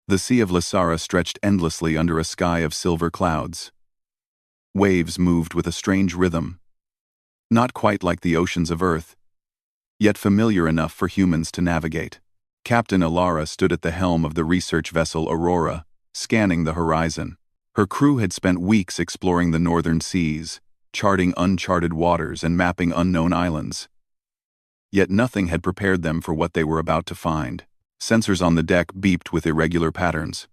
The Sea of Lysara stretched endlessly under a sky of silver clouds. Waves moved with a strange rhythm, not quite like the oceans of Earth, yet familiar enough for humans to navigate. Captain Alara stood at the helm of the research vessel Aurora, scanning the horizon. Her crew had spent weeks exploring the northern seas, charting uncharted waters and mapping unknown islands. Yet nothing had prepared them for what they were about to find. Sensors on the deck beeped with irregular patterns.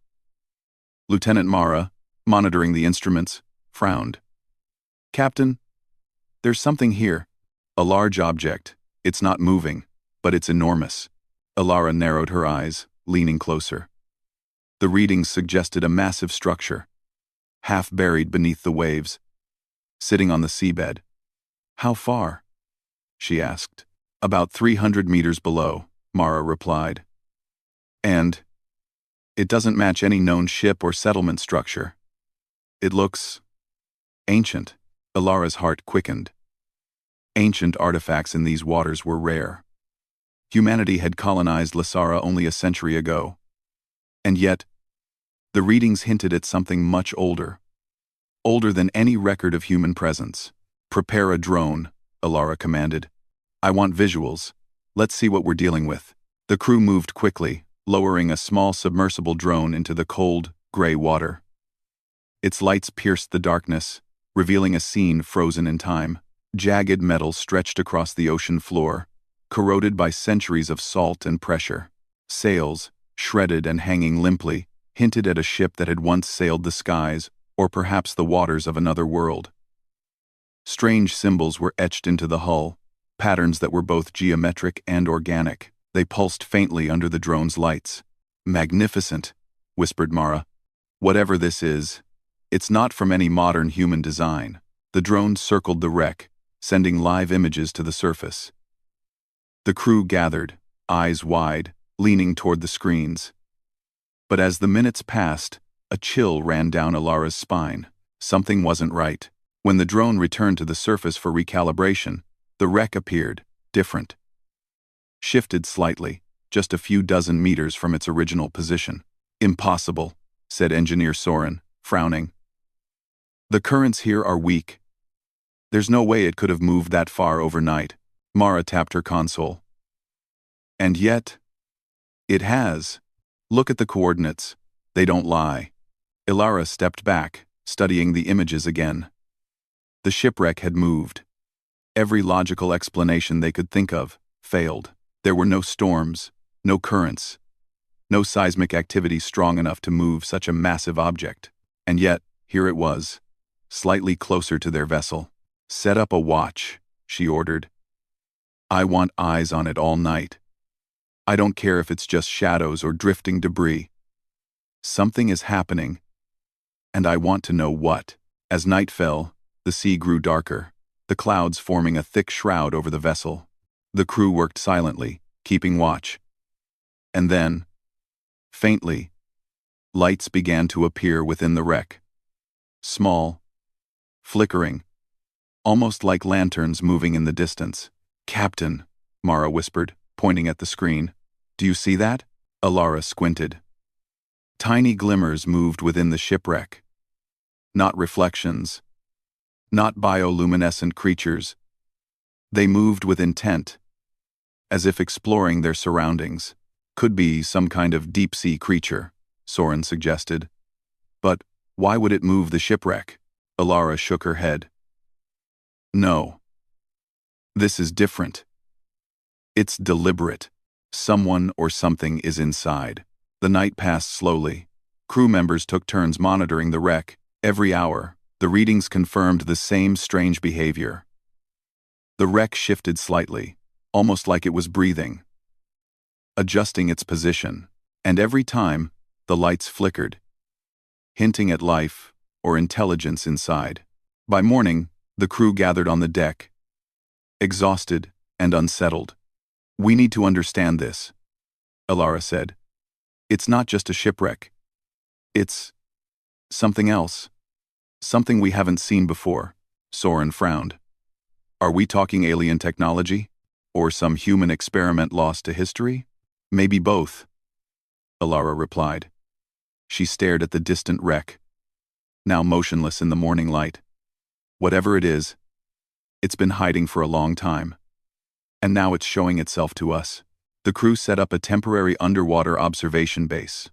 Lieutenant Mara, monitoring the instruments, frowned. "Captain, there's something here. A large object. It's not moving, but it's enormous." Alara narrowed her eyes, leaning closer. The readings suggested a massive structure, half buried beneath the waves, sitting on the seabed. "How far?" she asked. "About 300 meters below," Mara replied. "And it doesn't match any known ship or settlement structure. It looks ancient." Alara's heart quickened. Ancient artifacts in these waters were rare. Humanity had colonized Lysara only a century ago. And yet, the readings hinted at something much older. Older than any record of human presence. "Prepare a drone," Alara commanded. "I want visuals. Let's see what we're dealing with." The crew moved quickly, lowering a small submersible drone into the cold, gray water. Its lights pierced the darkness, revealing a scene frozen in time. Jagged metal stretched across the ocean floor, corroded by centuries of salt and pressure. Sails, shredded and hanging limply, hinted at a ship that had once sailed the skies, or perhaps the waters of another world. Strange symbols were etched into the hull, patterns that were both geometric and organic. They pulsed faintly under the drone's lights. "Magnificent," whispered Mara. "Whatever this is, it's not from any modern human design." The drone circled the wreck, sending live images to the surface. The crew gathered, eyes wide, leaning toward the screens. But as the minutes passed, a chill ran down Alara's spine. Something wasn't right. When the drone returned to the surface for recalibration, the wreck appeared different. Shifted slightly, just a few dozen meters from its original position. "Impossible," said Engineer Soren, frowning. "The currents here are weak. There's no way it could have moved that far overnight." Mara tapped her console. "And yet, it has. Look at the coordinates. They don't lie." Alara stepped back, studying the images again. The shipwreck had moved. Every logical explanation they could think of failed. There were no storms, no currents, no seismic activity strong enough to move such a massive object. And yet, here it was, slightly closer to their vessel. "Set up a watch," she ordered. "I want eyes on it all night. I don't care if it's just shadows or drifting debris. Something is happening, and I want to know what." As night fell, the sea grew darker, the clouds forming a thick shroud over the vessel. The crew worked silently, keeping watch. And then, faintly, lights began to appear within the wreck. Small, flickering, almost like lanterns moving in the distance. "Captain," Mara whispered, pointing at the screen. "Do you see that?" Alara squinted. Tiny glimmers moved within the shipwreck. Not reflections, not bioluminescent creatures. They moved with intent, as if exploring their surroundings. "Could be some kind of deep-sea creature," Soren suggested. "But why would it move the shipwreck?" Alara shook her head. "No. This is different. It's deliberate. Someone or something is inside." The night passed slowly. Crew members took turns monitoring the wreck. Every hour, the readings confirmed the same strange behavior. The wreck shifted slightly, almost like it was breathing, adjusting its position, and every time, the lights flickered, hinting at life or intelligence inside. By morning, the crew gathered on the deck, exhausted and unsettled. "We need to understand this," Alara said. "It's not just a shipwreck. It's something else. Something we haven't seen before." Soren frowned. "Are we talking alien technology? Or some human experiment lost to history?" "Maybe both," Alara replied. She stared at the distant wreck, now motionless in the morning light. Whatever it is, it's been hiding for a long time. And now it's showing itself to us. The crew set up a temporary underwater observation base.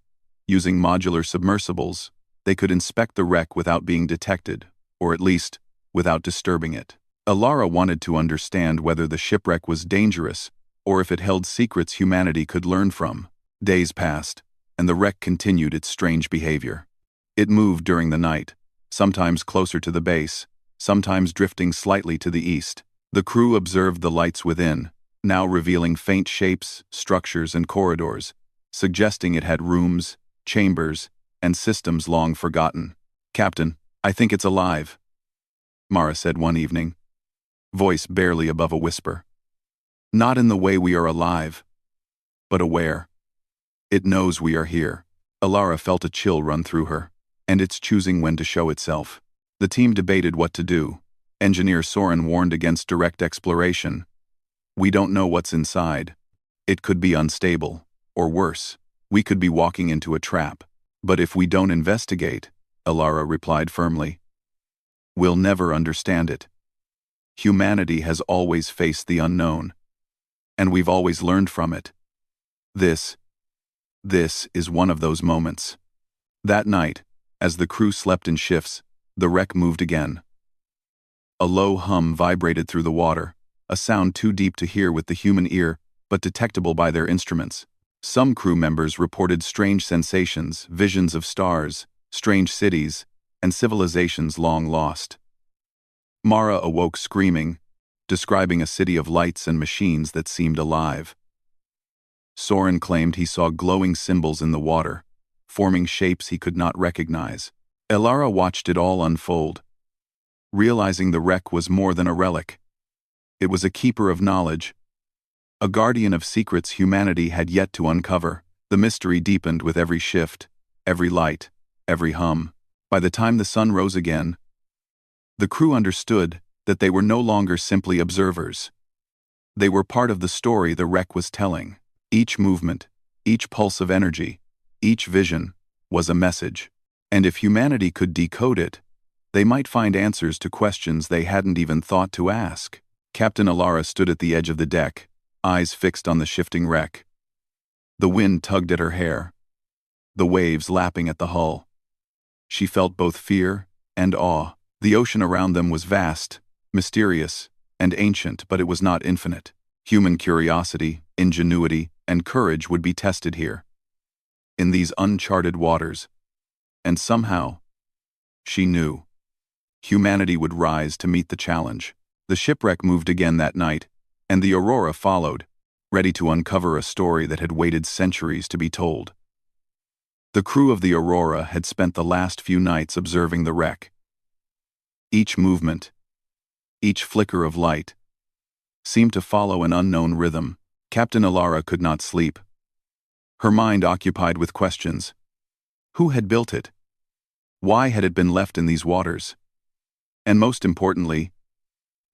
Using modular submersibles, they could inspect the wreck without being detected, or at least, without disturbing it. Alara wanted to understand whether the shipwreck was dangerous, or if it held secrets humanity could learn from. Days passed, and the wreck continued its strange behavior. It moved during the night, sometimes closer to the base, sometimes drifting slightly to the east. The crew observed the lights within, now revealing faint shapes, structures, and corridors, suggesting it had rooms, chambers, and systems long forgotten. "Captain, I think it's alive," Mara said one evening, voice barely above a whisper. "Not in the way we are alive, but aware. It knows we are here." Alara felt a chill run through her, and it's choosing when to show itself. The team debated what to do. Engineer Soren warned against direct exploration. "We don't know what's inside. It could be unstable, or worse, we could be walking into a trap. But if we don't investigate," Alara replied firmly, "we'll never understand it. Humanity has always faced the unknown, and we've always learned from it. This is one of those moments." That night, as the crew slept in shifts, the wreck moved again. A low hum vibrated through the water, a sound too deep to hear with the human ear, but detectable by their instruments. Some crew members reported strange sensations, visions of stars, strange cities, and civilizations long lost. Mara awoke screaming, describing a city of lights and machines that seemed alive. Soren claimed he saw glowing symbols in the water, forming shapes he could not recognize. Alara watched it all unfold, realizing the wreck was more than a relic. It was a keeper of knowledge, a guardian of secrets humanity had yet to uncover. The mystery deepened with every shift, every light, every hum. By the time the sun rose again, the crew understood that they were no longer simply observers. They were part of the story the wreck was telling. Each movement, each pulse of energy, each vision, was a message. And if humanity could decode it, they might find answers to questions they hadn't even thought to ask. Captain Alara stood at the edge of the deck, eyes fixed on the shifting wreck. The wind tugged at her hair, the waves lapping at the hull. She felt both fear and awe. The ocean around them was vast, mysterious, and ancient, but it was not infinite. Human curiosity, ingenuity, and courage would be tested here, in these uncharted waters. And somehow, she knew, humanity would rise to meet the challenge. The shipwreck moved again that night, and the Aurora followed, ready to uncover a story that had waited centuries to be told. The crew of the Aurora had spent the last few nights observing the wreck. Each movement, each flicker of light, seemed to follow an unknown rhythm. Captain Alara could not sleep, her mind occupied with questions. Who had built it? Why had it been left in these waters? And most importantly,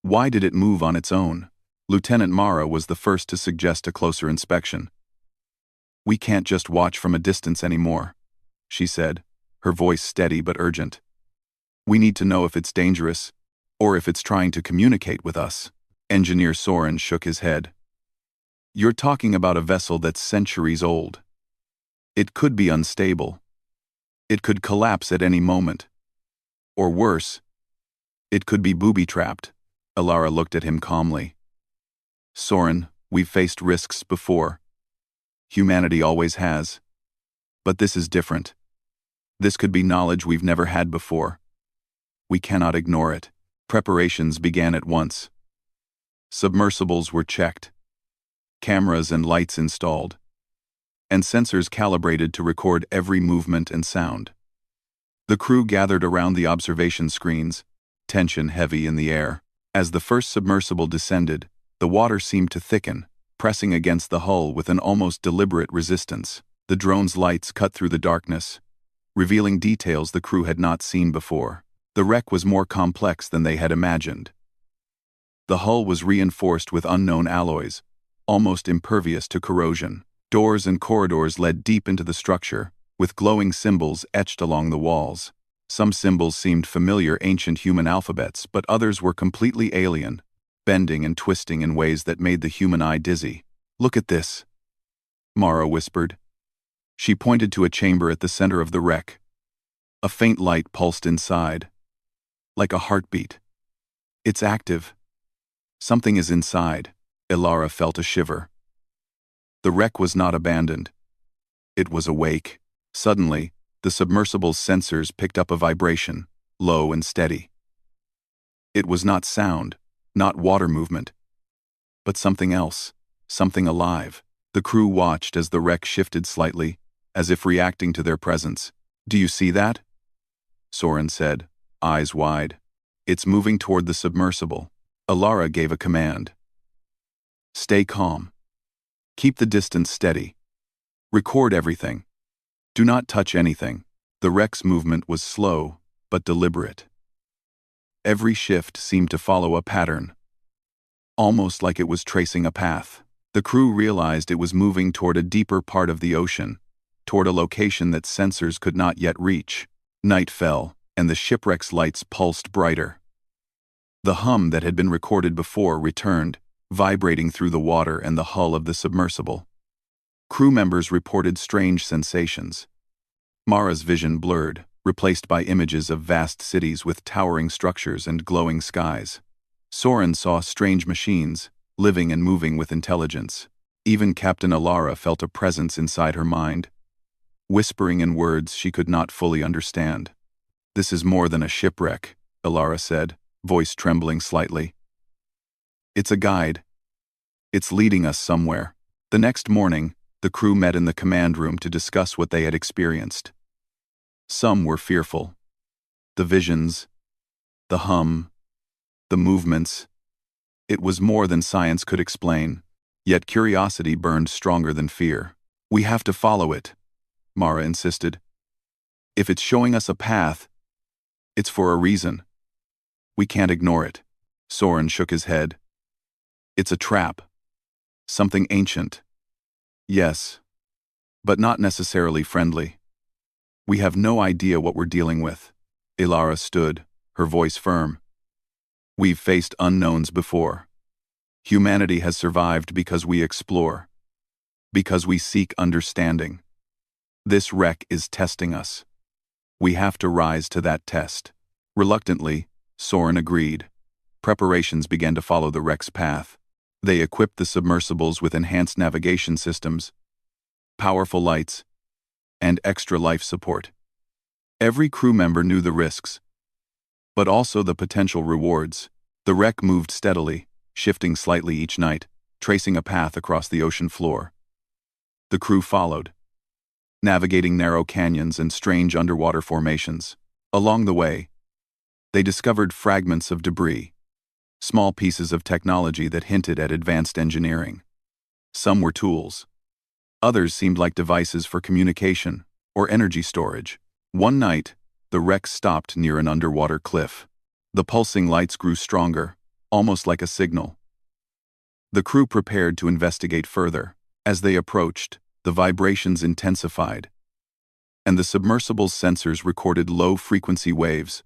why did it move on its own? Lieutenant Mara was the first to suggest a closer inspection. "We can't just watch from a distance anymore," she said, her voice steady but urgent. "We need to know if it's dangerous, or if it's trying to communicate with us." Engineer Soren shook his head. "You're talking about a vessel that's centuries old. It could be unstable. It could collapse at any moment. Or worse, it could be booby-trapped." Alara looked at him calmly. "Soren, we've faced risks before. Humanity always has. But this is different. This could be knowledge we've never had before. We cannot ignore it." Preparations began at once. Submersibles were checked, cameras and lights installed, and sensors calibrated to record every movement and sound. The crew gathered around the observation screens, tension heavy in the air. As the first submersible descended, the water seemed to thicken, pressing against the hull with an almost deliberate resistance. The drone's lights cut through the darkness, revealing details the crew had not seen before. The wreck was more complex than they had imagined. The hull was reinforced with unknown alloys, almost impervious to corrosion. Doors and corridors led deep into the structure, with glowing symbols etched along the walls. Some symbols seemed familiar ancient human alphabets, but others were completely alien, bending and twisting in ways that made the human eye dizzy. "Look at this," Mara whispered. She pointed to a chamber at the center of the wreck. A faint light pulsed inside, like a heartbeat. "It's active. Something is inside." Ilara felt a shiver. The wreck was not abandoned. It was awake. Suddenly, the submersible's sensors picked up a vibration, low and steady. It was not sound, not water movement, but something else, something alive. The crew watched as the wreck shifted slightly, as if reacting to their presence. "Do you see that?" Soren said, eyes wide. "It's moving toward the submersible." Ilara gave a command. "Stay calm. Keep the distance steady. Record everything. Do not touch anything." The wreck's movement was slow, but deliberate. Every shift seemed to follow a pattern, almost like it was tracing a path. The crew realized it was moving toward a deeper part of the ocean, toward a location that sensors could not yet reach. Night fell, and the shipwreck's lights pulsed brighter. The hum that had been recorded before returned, vibrating through the water and the hull of the submersible. Crew members reported strange sensations. Mara's vision blurred, replaced by images of vast cities with towering structures and glowing skies. Soren saw strange machines, living and moving with intelligence. Even Captain Ilara felt a presence inside her mind, whispering in words she could not fully understand. "This is more than a shipwreck," Ilara said, voice trembling slightly. "It's a guide. It's leading us somewhere." The next morning, the crew met in the command room to discuss what they had experienced. Some were fearful. The visions, the hum, the movements. It was more than science could explain, yet curiosity burned stronger than fear. "We have to follow it," Mara insisted. "If it's showing us a path, it's for a reason. We can't ignore it." Soren shook his head. "It's a trap. Something ancient. Yes, but not necessarily friendly. We have no idea what we're dealing with." Ilara stood, her voice firm. "We've faced unknowns before. Humanity has survived because we explore, because we seek understanding. This wreck is testing us. We have to rise to that test." Reluctantly, Soren agreed. Preparations began to follow the wreck's path. They equipped the submersibles with enhanced navigation systems, powerful lights, and extra life support. Every crew member knew the risks, but also the potential rewards. The wreck moved steadily, shifting slightly each night, tracing a path across the ocean floor. The crew followed, navigating narrow canyons and strange underwater formations. Along the way, they discovered fragments of debris, small pieces of technology that hinted at advanced engineering. Some were tools. Others seemed like devices for communication or energy storage. One night, the wreck stopped near an underwater cliff. The pulsing lights grew stronger, almost like a signal. The crew prepared to investigate further. As they approached, the vibrations intensified, and the submersible's sensors recorded low-frequency waves,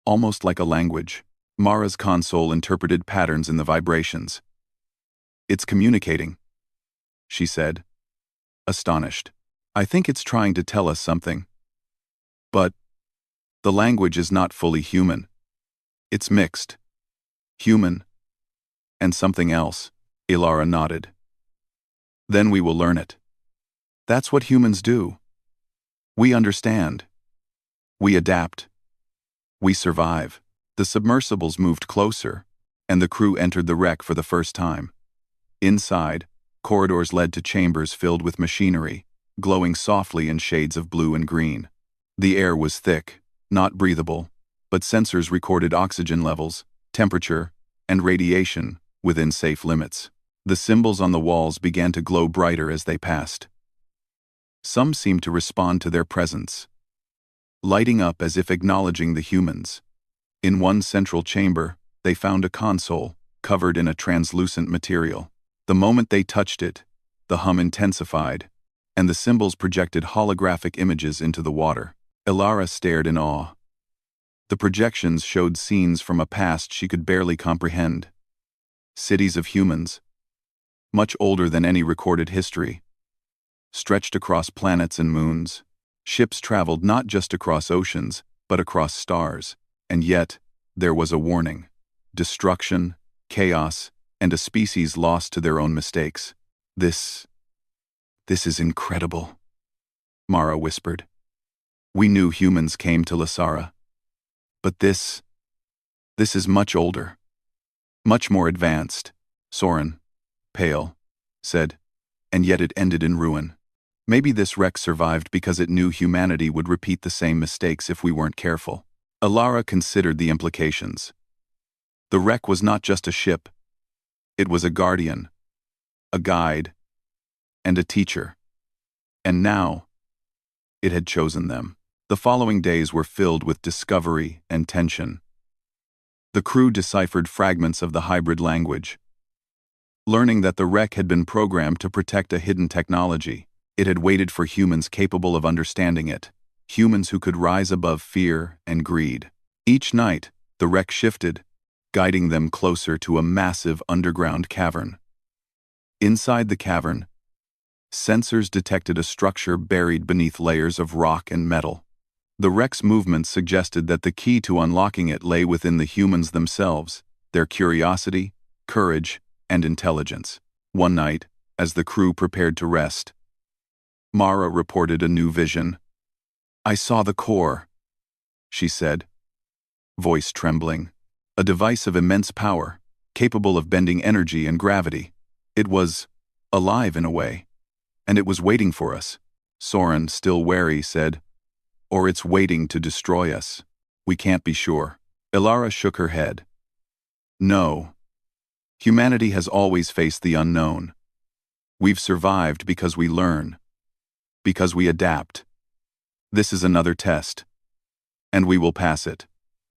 almost like a language. Mara's console interpreted patterns in the vibrations. "It's communicating," she said, astonished. "I think it's trying to tell us something. But the language is not fully human. It's mixed. Human and something else." Ilara nodded. "Then we will learn it. That's what humans do. We understand. We adapt. We survive." The submersibles moved closer, and the crew entered the wreck for the first time. Inside, corridors led to chambers filled with machinery, glowing softly in shades of blue and green. The air was thick, not breathable, but sensors recorded oxygen levels, temperature, and radiation within safe limits. The symbols on the walls began to glow brighter as they passed. Some seemed to respond to their presence, lighting up as if acknowledging the humans. In one central chamber, they found a console, covered in a translucent material. The moment they touched it, the hum intensified, and the symbols projected holographic images into the water. Ilara stared in awe. The projections showed scenes from a past she could barely comprehend. Cities of humans, much older than any recorded history, stretched across planets and moons. Ships traveled not just across oceans, but across stars. And yet, there was a warning. Destruction, chaos, and a species lost to their own mistakes. This is incredible, Mara whispered. We knew humans came to Lasara. But this is much older. Much more advanced, Soren, pale, said, and yet it ended in ruin. Maybe this wreck survived because it knew humanity would repeat the same mistakes if we weren't careful. Ilara considered the implications. The wreck was not just a ship. It was a guardian, a guide, and a teacher. And now, it had chosen them. The following days were filled with discovery and tension. The crew deciphered fragments of the hybrid language. Learning that the wreck had been programmed to protect a hidden technology, it had waited for humans capable of understanding it, humans who could rise above fear and greed. Each night, the wreck shifted, guiding them closer to a massive underground cavern. Inside the cavern, sensors detected a structure buried beneath layers of rock and metal. The wreck's movements suggested that the key to unlocking it lay within the humans themselves, their curiosity, courage, and intelligence. One night, as the crew prepared to rest, Mara reported a new vision. I saw the core, she said, voice trembling. A device of immense power, capable of bending energy and gravity. It was alive in a way, and it was waiting for us. Soren, still wary, said, or it's waiting to destroy us. We can't be sure. Ilara shook her head. No. Humanity has always faced the unknown. We've survived because we learn, because we adapt. This is another test, and we will pass it.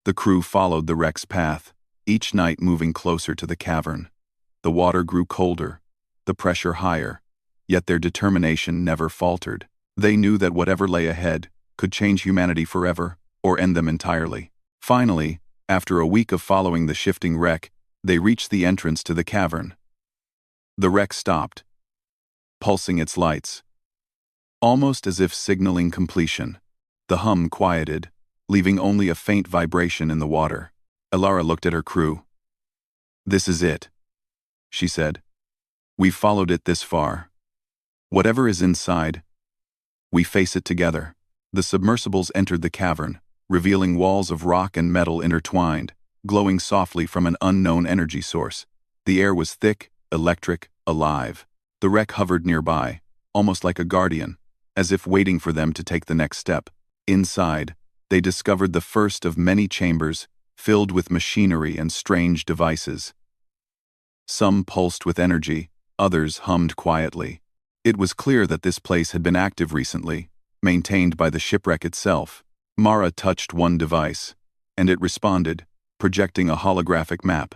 The crew followed the wreck's path, each night moving closer to the cavern. The water grew colder, the pressure higher, yet their determination never faltered. They knew that whatever lay ahead could change humanity forever or end them entirely. Finally, after a week of following the shifting wreck, they reached the entrance to the cavern. The wreck stopped, pulsing its lights, almost as if signaling completion. The hum quieted, leaving only a faint vibration in the water. Ilara looked at her crew. This is it, she said. We've followed it this far. Whatever is inside, we face it together. The submersibles entered the cavern, revealing walls of rock and metal intertwined, glowing softly from an unknown energy source. The air was thick, electric, alive. The wreck hovered nearby, almost like a guardian, as if waiting for them to take the next step. Inside, they discovered the first of many chambers, filled with machinery and strange devices. Some pulsed with energy, others hummed quietly. It was clear that this place had been active recently, maintained by the shipwreck itself. Mara touched one device, and it responded, projecting a holographic map.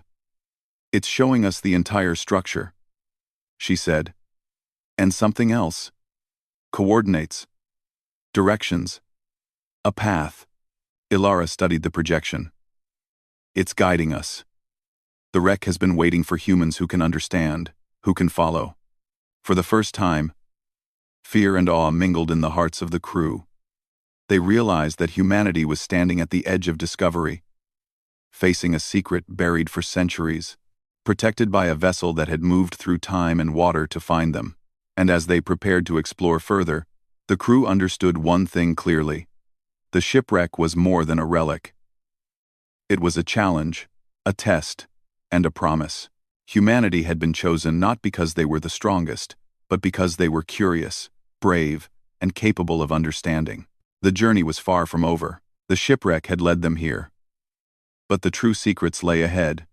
It's showing us the entire structure, she said. And something else. Coordinates. Directions. A path. Ilara studied the projection. It's guiding us. The wreck has been waiting for humans who can understand, who can follow. For the first time, fear and awe mingled in the hearts of the crew. They realized that humanity was standing at the edge of discovery, facing a secret buried for centuries, protected by a vessel that had moved through time and water to find them. And as they prepared to explore further, the crew understood one thing clearly. The shipwreck was more than a relic. It was a challenge, a test, and a promise. Humanity had been chosen not because they were the strongest, but because they were curious, brave, and capable of understanding. The journey was far from over. The shipwreck had led them here. But the true secrets lay ahead,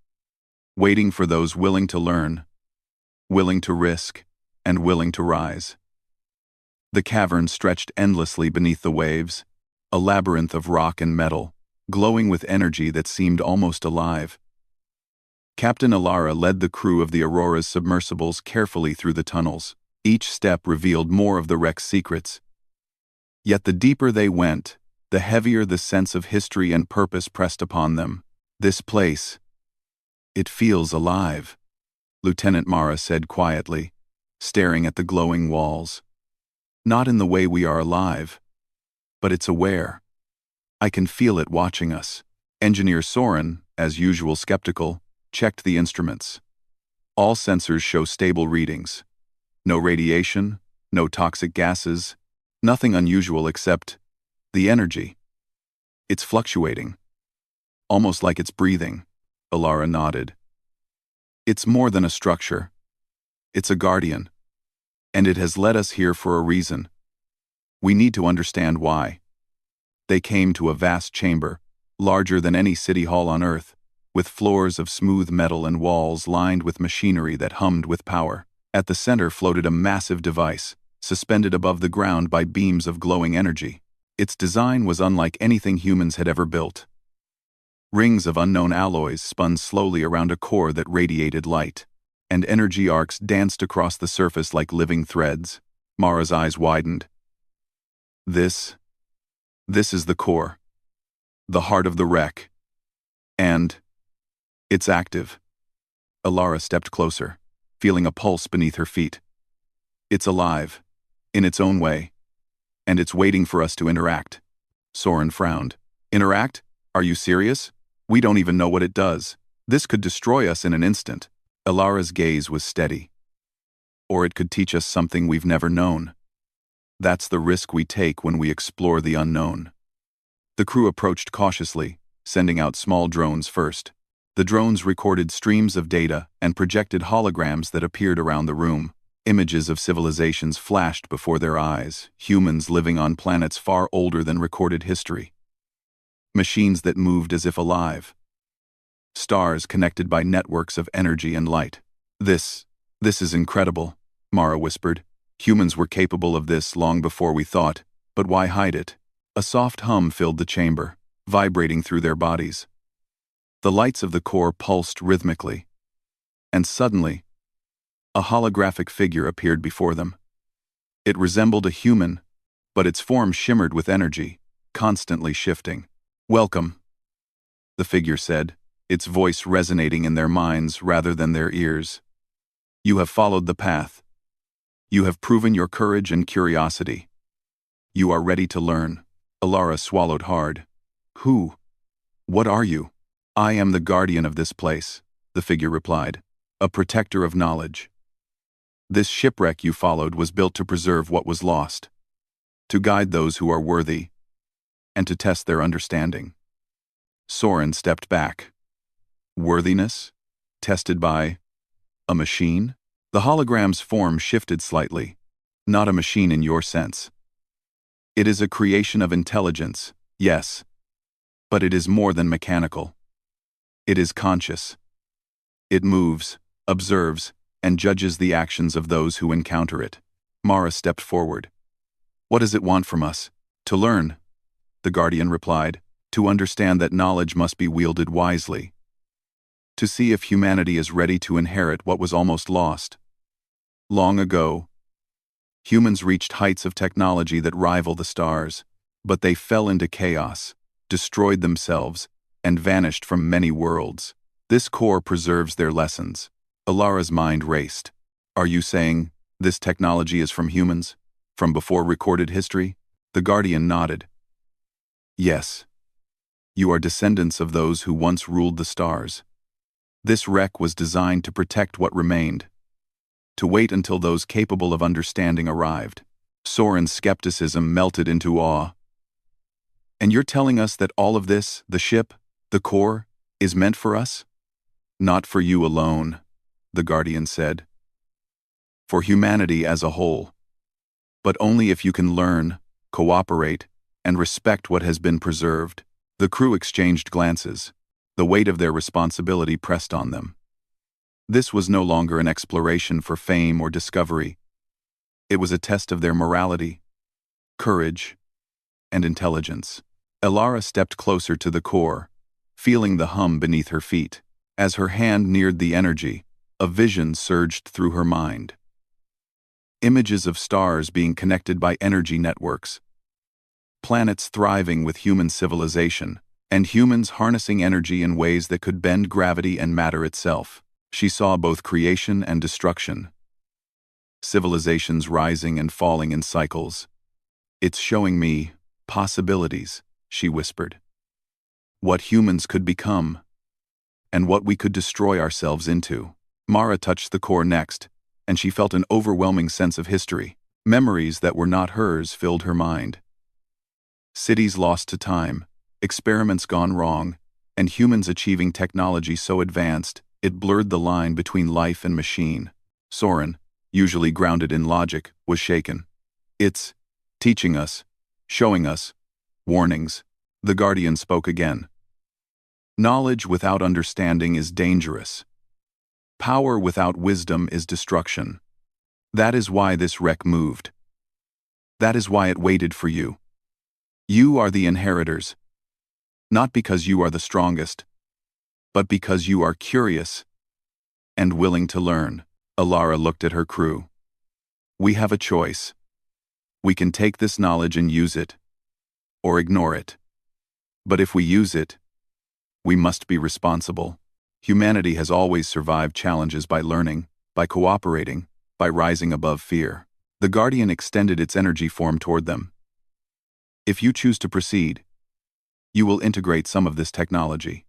waiting for those willing to learn, willing to risk, and willing to rise. The cavern stretched endlessly beneath the waves, a labyrinth of rock and metal, glowing with energy that seemed almost alive. Captain Ilara led the crew of the Aurora's submersibles carefully through the tunnels. Each step revealed more of the wreck's secrets. Yet the deeper they went, the heavier the sense of history and purpose pressed upon them. This place, it feels alive, Lieutenant Mara said quietly, staring at the glowing walls. Not in the way we are alive, but it's aware. I can feel it watching us. Engineer Soren, as usual skeptical, checked the instruments. All sensors show stable readings. No radiation, no toxic gases, nothing unusual except the energy. It's fluctuating. Almost like it's breathing. Alara nodded. It's more than a structure. It's a guardian. And it has led us here for a reason. We need to understand why. They came to a vast chamber, larger than any city hall on Earth, with floors of smooth metal and walls lined with machinery that hummed with power. At the center floated a massive device, suspended above the ground by beams of glowing energy. Its design was unlike anything humans had ever built. Rings of unknown alloys spun slowly around a core that radiated light, and energy arcs danced across the surface like living threads. Mara's eyes widened. This is the core, the heart of the wreck. And it's active. Alara stepped closer, feeling a pulse beneath her feet. It's alive, in its own way, and it's waiting for us to interact. Soren frowned. Interact? Are you serious? We don't even know what it does. This could destroy us in an instant. Alara's gaze was steady. Or it could teach us something we've never known. That's the risk we take when we explore the unknown. The crew approached cautiously, sending out small drones first. The drones recorded streams of data and projected holograms that appeared around the room. Images of civilizations flashed before their eyes, humans living on planets far older than recorded history. Machines that moved as if alive. Stars connected by networks of energy and light. This is incredible, Mara whispered. Humans were capable of this long before we thought, but why hide it? A soft hum filled the chamber, vibrating through their bodies. The lights of the core pulsed rhythmically. And suddenly, a holographic figure appeared before them. It resembled a human, but its form shimmered with energy, constantly shifting. Welcome, the figure said, its voice resonating in their minds rather than their ears. You have followed the path. You have proven your courage and curiosity. You are ready to learn. Alara swallowed hard. Who? What are you? I am the guardian of this place, the figure replied, a protector of knowledge. This shipwreck you followed was built to preserve what was lost, to guide those who are worthy, and to test their understanding. Soren stepped back. Worthiness? Tested by a machine? The hologram's form shifted slightly. Not a machine in your sense. It is a creation of intelligence, yes, but it is more than mechanical. It is conscious. It moves, observes, and judges the actions of those who encounter it. Mara stepped forward. What does it want from us? To learn, the Guardian replied, to understand that knowledge must be wielded wisely. To see if humanity is ready to inherit what was almost lost. Long ago, humans reached heights of technology that rival the stars, but they fell into chaos, destroyed themselves, and vanished from many worlds. This core preserves their lessons. Alara's mind raced. Are you saying this technology is from humans? From before recorded history? The Guardian nodded. Yes. You are descendants of those who once ruled the stars. This wreck was designed to protect what remained, to wait until those capable of understanding arrived. Soren's skepticism melted into awe. And you're telling us that all of this, the ship, the core, is meant for us? Not for you alone, the Guardian said. For humanity as a whole. But only if you can learn, cooperate, and respect what has been preserved. The crew exchanged glances. The weight of their responsibility pressed on them. This was no longer an exploration for fame or discovery. It was a test of their morality, courage, and intelligence. Alara stepped closer to the core, feeling the hum beneath her feet. As her hand neared the energy, a vision surged through her mind. Images of stars being connected by energy networks. Planets thriving with human civilization, and humans harnessing energy in ways that could bend gravity and matter itself. She saw both creation and destruction. Civilizations rising and falling in cycles. "It's showing me possibilities," she whispered. "What humans could become, and what we could destroy ourselves into." Mara touched the core next, and she felt an overwhelming sense of history. Memories that were not hers filled her mind. Cities lost to time, experiments gone wrong, and humans achieving technology so advanced it blurred the line between life and machine. Storym, usually grounded in logic, was shaken. "It's teaching us, showing us warnings." The Guardian spoke again. "Knowledge without understanding is dangerous. Power without wisdom is destruction. That is why this wreck moved. That is why it waited for you. You are the inheritors. Not because you are the strongest, but because you are curious and willing to learn." Alara looked at her crew. "We have a choice. We can take this knowledge and use it, or ignore it. But if we use it, we must be responsible. Humanity has always survived challenges by learning, by cooperating, by rising above fear." The Guardian extended its energy form toward them. "If you choose to proceed, you will integrate some of this technology.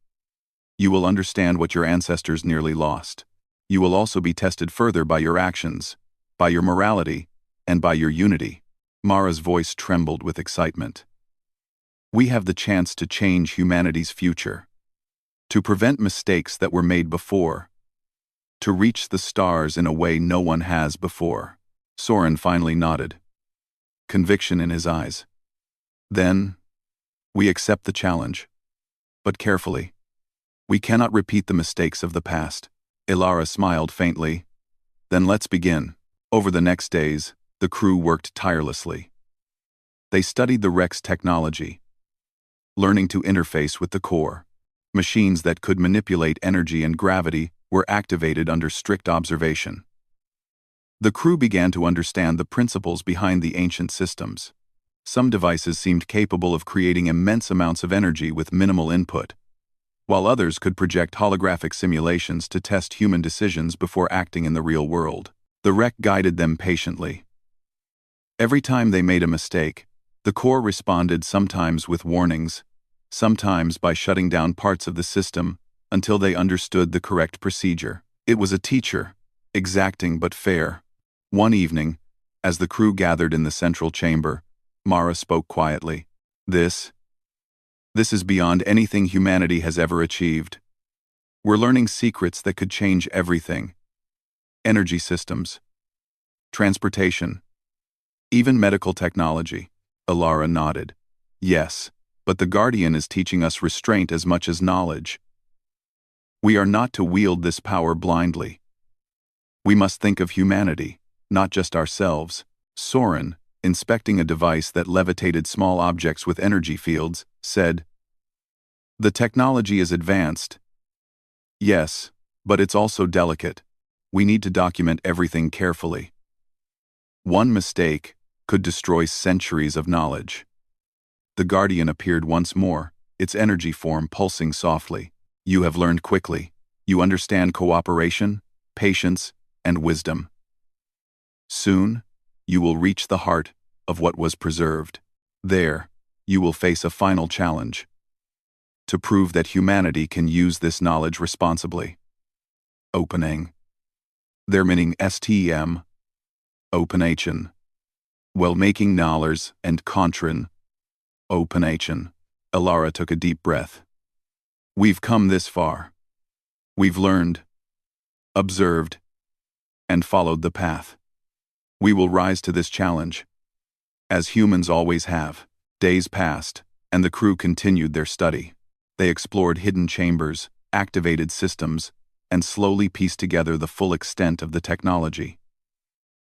You will understand what your ancestors nearly lost. You will also be tested further by your actions, by your morality, and by your unity." Mara's voice trembled with excitement. "We have the chance to change humanity's future, to prevent mistakes that were made before, to reach the stars in a way no one has before." Storym finally nodded, conviction in his eyes. "Then, we accept the challenge. But carefully. We cannot repeat the mistakes of the past." Alara smiled faintly. "Then let's begin." Over the next days, the crew worked tirelessly. They studied the wreck's technology, learning to interface with the core. Machines that could manipulate energy and gravity were activated under strict observation. The crew began to understand the principles behind the ancient systems. Some devices seemed capable of creating immense amounts of energy with minimal input, while others could project holographic simulations to test human decisions before acting in the real world. The wreck guided them patiently. Every time they made a mistake, the core responded, sometimes with warnings, sometimes by shutting down parts of the system until they understood the correct procedure. It was a teacher, exacting but fair. One evening, as the crew gathered in the central chamber, Mara spoke quietly. This is beyond anything humanity has ever achieved. We're learning secrets that could change everything. Energy systems, transportation, even medical technology." Alara nodded. "Yes, but the Guardian is teaching us restraint as much as knowledge. We are not to wield this power blindly. We must think of humanity, not just ourselves." Storym, inspecting a device that levitated small objects with energy fields, said, "The technology is advanced. Yes, but it's also delicate. We need to document everything carefully. One mistake could destroy centuries of knowledge." The Guardian appeared once more, its energy form pulsing softly. "You have learned quickly. You understand cooperation, patience, and wisdom. Soon, you will reach the heart of what was preserved. There, you will face a final challenge. To prove that humanity can use this knowledge responsibly." Opening. Their meaning STM. Openation. While making knowledge and contran. Openation. Alara took a deep breath. "We've come this far. We've learned, observed, and followed the path. We will rise to this challenge, as humans always have." Days passed, and the crew continued their study. They explored hidden chambers, activated systems, and slowly pieced together the full extent of the technology.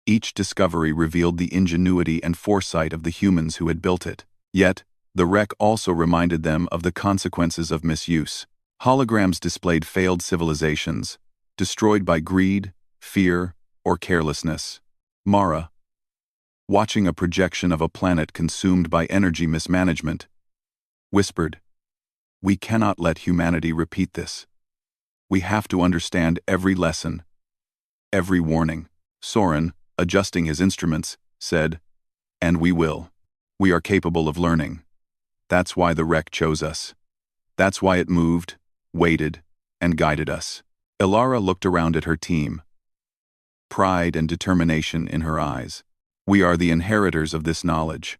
Each discovery revealed the ingenuity and foresight of the humans who had built it. Yet, the wreck also reminded them of the consequences of misuse. Holograms displayed failed civilizations, destroyed by greed, fear, or carelessness. Mara, watching a projection of a planet consumed by energy mismanagement, whispered, "We cannot let humanity repeat this. We have to understand every lesson, every warning." Soren, adjusting his instruments, said, "And we will. We are capable of learning. That's why the wreck chose us. That's why it moved, waited, and guided us." Ilara looked around at her team, pride and determination in her eyes. "We are the inheritors of this knowledge.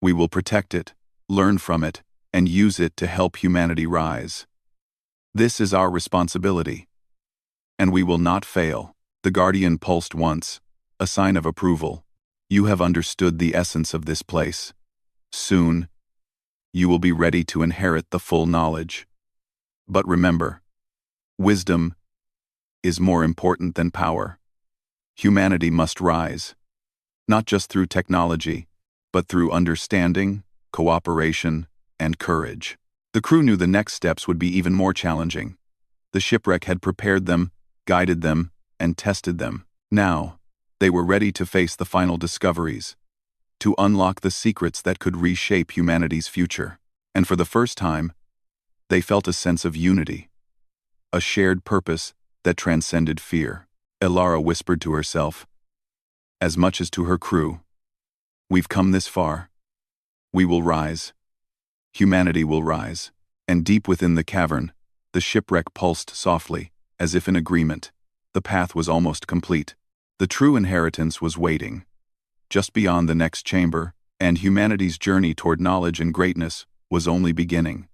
We will protect it, learn from it, and use it to help humanity rise. This is our responsibility. And we will not fail." The Guardian pulsed once, a sign of approval. "You have understood the essence of this place. Soon, you will be ready to inherit the full knowledge. But remember, wisdom is more important than power. Humanity must rise, not just through technology, but through understanding, cooperation, and courage." The crew knew the next steps would be even more challenging. The shipwreck had prepared them, guided them, and tested them. Now, they were ready to face the final discoveries, to unlock the secrets that could reshape humanity's future. And for the first time, they felt a sense of unity, a shared purpose that transcended fear. Ilara whispered to herself, as much as to her crew, "We've come this far. We will rise. Humanity will rise." And deep within the cavern, the shipwreck pulsed softly, as if in agreement. The path was almost complete. The true inheritance was waiting, just beyond the next chamber, and humanity's journey toward knowledge and greatness was only beginning.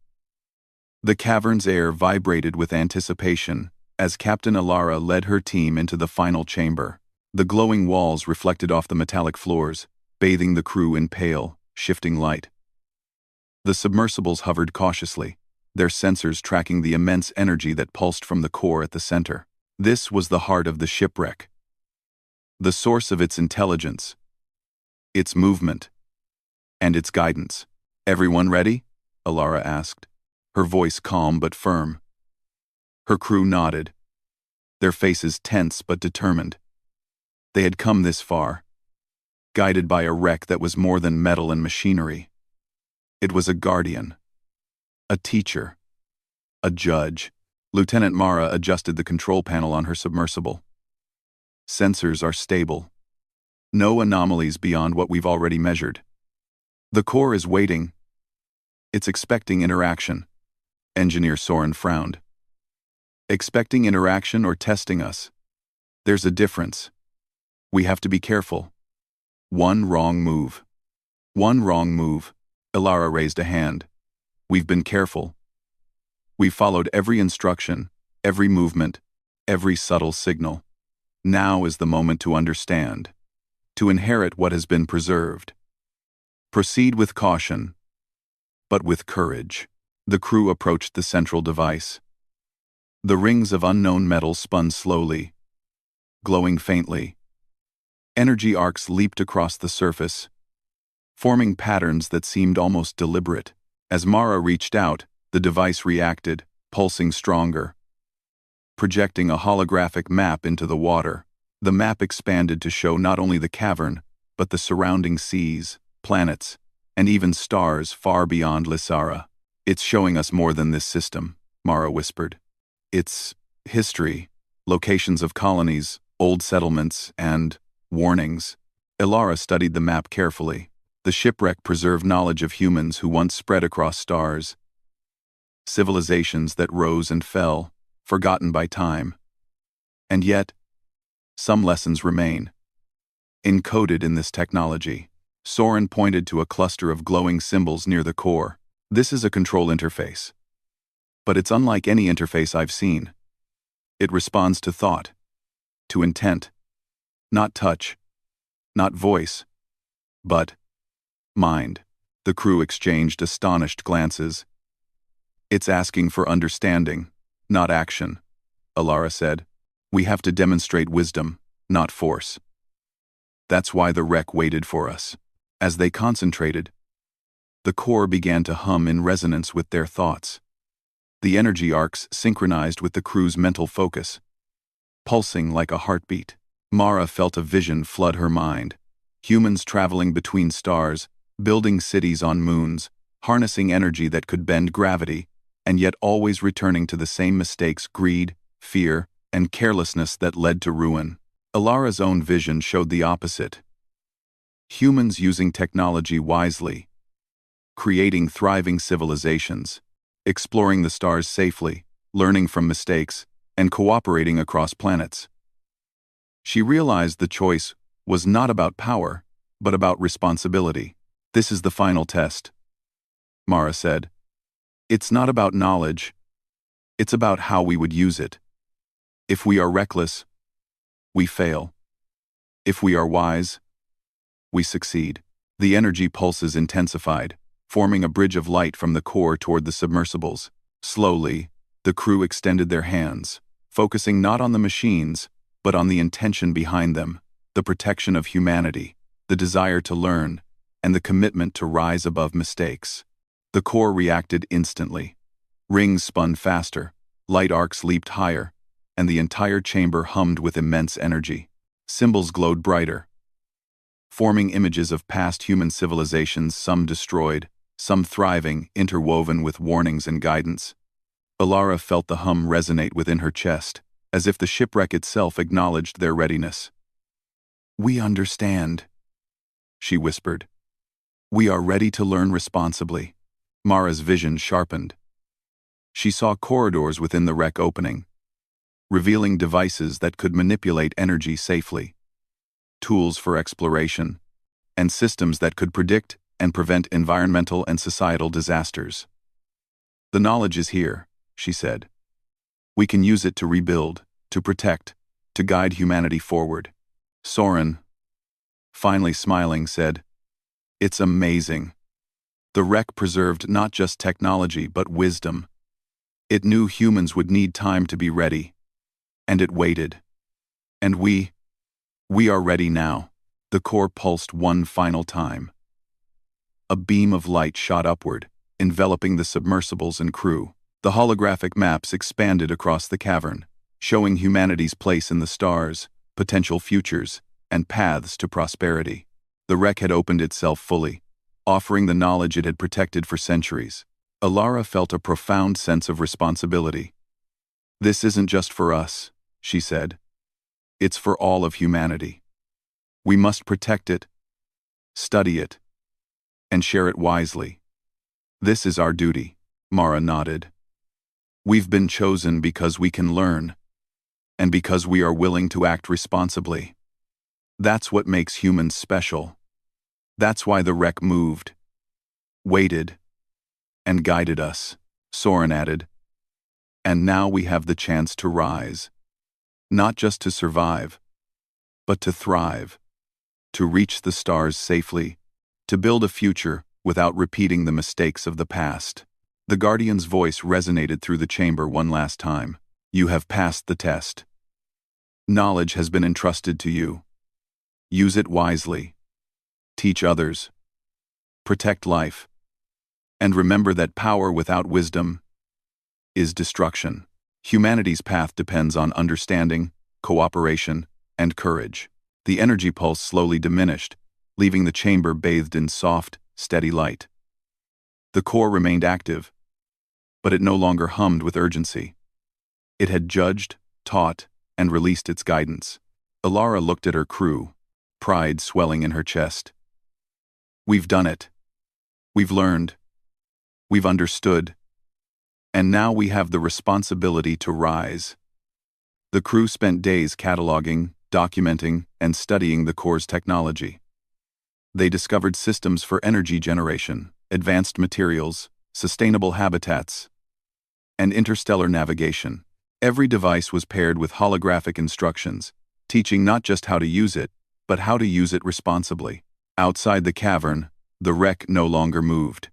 The cavern's air vibrated with anticipation as Captain Ilara led her team into the final chamber. The glowing walls reflected off the metallic floors, bathing the crew in pale, shifting light. The submersibles hovered cautiously, their sensors tracking the immense energy that pulsed from the core at the center. This was the heart of the shipwreck, the source of its intelligence, its movement, and its guidance. "Everyone ready?" Ilara asked, her voice calm but firm. Her crew nodded, their faces tense but determined. They had come this far, guided by a wreck that was more than metal and machinery. It was a guardian, a teacher, a judge. Lieutenant Mara adjusted the control panel on her submersible. "Sensors are stable. No anomalies beyond what we've already measured. The core is waiting. It's expecting interaction." Engineer Soren frowned. "Expecting interaction or testing us? There's a difference. We have to be careful. One wrong move. Ilara raised a hand. "We've been careful. We followed every instruction, every movement, every subtle signal. Now is the moment to understand, to inherit what has been preserved. Proceed with caution, but with courage." The crew approached the central device. The rings of unknown metal spun slowly, glowing faintly. Energy arcs leaped across the surface, forming patterns that seemed almost deliberate. As Mara reached out, the device reacted, pulsing stronger, projecting a holographic map into the water. The map expanded to show not only the cavern, but the surrounding seas, planets, and even stars far beyond Lysara. "It's showing us more than this system," Mara whispered. "It's history, locations of colonies, old settlements, and warnings." Ilara studied the map carefully. The shipwreck preserved knowledge of humans who once spread across stars, civilizations that rose and fell, forgotten by time. And yet, some lessons remain, encoded in this technology. Soren pointed to a cluster of glowing symbols near the core. "This is a control interface. But it's unlike any interface I've seen. It responds to thought, to intent. Not touch, not voice, but mind." The crew exchanged astonished glances. "It's asking for understanding, not action," Ilara said. "We have to demonstrate wisdom, not force. That's why the wreck waited for us." As they concentrated, the core began to hum in resonance with their thoughts. The energy arcs synchronized with the crew's mental focus, pulsing like a heartbeat. Mara felt a vision flood her mind. Humans traveling between stars, building cities on moons, harnessing energy that could bend gravity, and yet always returning to the same mistakes: greed, fear, and carelessness that led to ruin. Alara's own vision showed the opposite. Humans using technology wisely, creating thriving civilizations, exploring the stars safely, learning from mistakes, and cooperating across planets. She realized the choice was not about power, but about responsibility. "This is the final test," Mara said. "It's not about knowledge. It's about how we would use it. If we are reckless, we fail. If we are wise, we succeed." The energy pulses intensified, forming a bridge of light from the core toward the submersibles. Slowly, the crew extended their hands, focusing not on the machines, but on the intention behind them: the protection of humanity, the desire to learn, and the commitment to rise above mistakes. The core reacted instantly. Rings spun faster, light arcs leaped higher, and the entire chamber hummed with immense energy. Symbols glowed brighter, forming images of past human civilizations, some destroyed, some thriving, interwoven with warnings and guidance. Alara felt the hum resonate within her chest, as if the shipwreck itself acknowledged their readiness. "We understand," she whispered. "We are ready to learn responsibly." Mara's vision sharpened. She saw corridors within the wreck opening, revealing devices that could manipulate energy safely, tools for exploration, and systems that could predict and prevent environmental and societal disasters. "The knowledge is here," she said. "We can use it to rebuild, to protect, to guide humanity forward." Soren, finally smiling, said, "It's amazing." The wreck preserved not just technology but wisdom. It knew humans would need time to be ready, and it waited. And we are ready now. The core pulsed one final time. A beam of light shot upward, enveloping the submersibles and crew. The holographic maps expanded across the cavern, showing humanity's place in the stars, potential futures, and paths to prosperity. The wreck had opened itself fully, offering the knowledge it had protected for centuries. Alara felt a profound sense of responsibility. "This isn't just for us," she said. "It's for all of humanity. We must protect it, study it, and share it wisely. This is our duty." Mara nodded. "We've been chosen because we can learn, and because we are willing to act responsibly. That's what makes humans special. That's why the wreck moved, waited, and guided us," Soren added. "And now we have the chance to rise. Not just to survive, but to thrive, to reach the stars safely, to build a future without repeating the mistakes of the past." The Guardian's voice resonated through the chamber one last time. "You have passed the test. Knowledge has been entrusted to you. Use it wisely. Teach others. Protect life. And remember that power without wisdom is destruction." Humanity's path depends on understanding, cooperation, and courage. The energy pulse slowly diminished, leaving the chamber bathed in soft, steady light. The core remained active, but it no longer hummed with urgency. It had judged, taught, and released its guidance. Alara looked at her crew, pride swelling in her chest. "We've done it. We've learned. We've understood. And now we have the responsibility to rise." The crew spent days cataloging, documenting, and studying the core's technology. They discovered systems for energy generation, advanced materials, sustainable habitats, and interstellar navigation. Every device was paired with holographic instructions, teaching not just how to use it, but how to use it responsibly. Outside the cavern, the wreck no longer moved.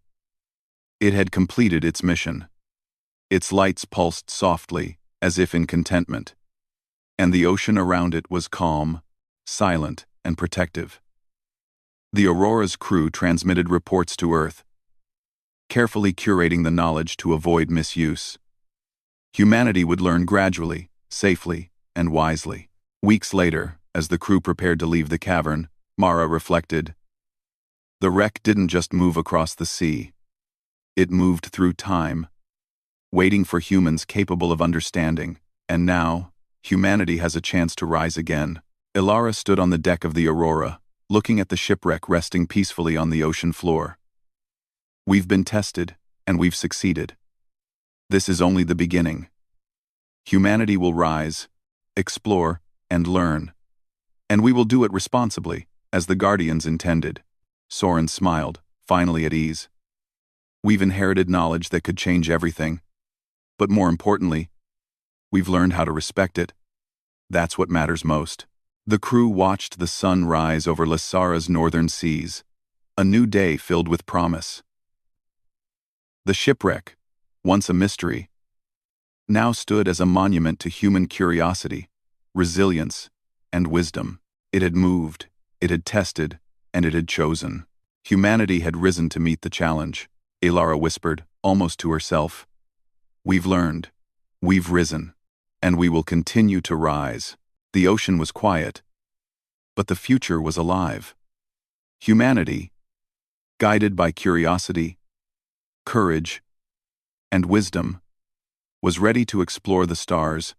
It had completed its mission. Its lights pulsed softly, as if in contentment, and the ocean around it was calm, silent, and protective. The Aurora's crew transmitted reports to Earth, carefully curating the knowledge to avoid misuse. Humanity would learn gradually, safely, and wisely. Weeks later, as the crew prepared to leave the cavern, Mara reflected. The wreck didn't just move across the sea. It moved through time, waiting for humans capable of understanding, and now, humanity has a chance to rise again. Ilara stood on the deck of the Aurora, looking at the shipwreck resting peacefully on the ocean floor. We've been tested, and we've succeeded. This is only the beginning. Humanity will rise, explore, and learn. And we will do it responsibly, as the Guardians intended. Soren smiled, finally at ease. We've inherited knowledge that could change everything. But more importantly, we've learned how to respect it. That's what matters most. The crew watched the sun rise over Lysara's northern seas, a new day filled with promise. The shipwreck, once a mystery, now stood as a monument to human curiosity, resilience, and wisdom. It had moved, it had tested, and it had chosen. Humanity had risen to meet the challenge. Ilara whispered, almost to herself. We've learned, we've risen, and we will continue to rise. The ocean was quiet, but the future was alive. Humanity, guided by curiosity, courage, and wisdom, was ready to explore the stars.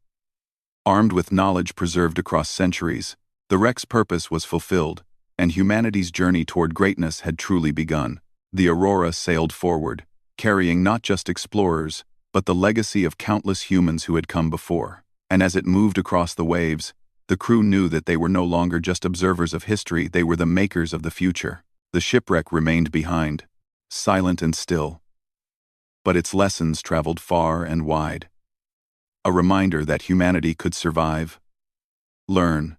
Armed with knowledge preserved across centuries, the wreck's purpose was fulfilled, and humanity's journey toward greatness had truly begun. The Aurora sailed forward, carrying not just explorers, but the legacy of countless humans who had come before. And as it moved across the waves, the crew knew that they were no longer just observers of history, they were the makers of the future. The shipwreck remained behind, silent and still. But its lessons traveled far and wide. A reminder that humanity could survive, learn,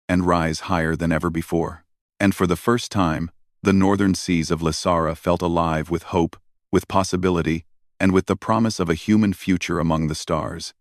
and rise higher than ever before. And for the first time, the northern seas of Lysara felt alive with hope, with possibility, and with the promise of a human future among the stars.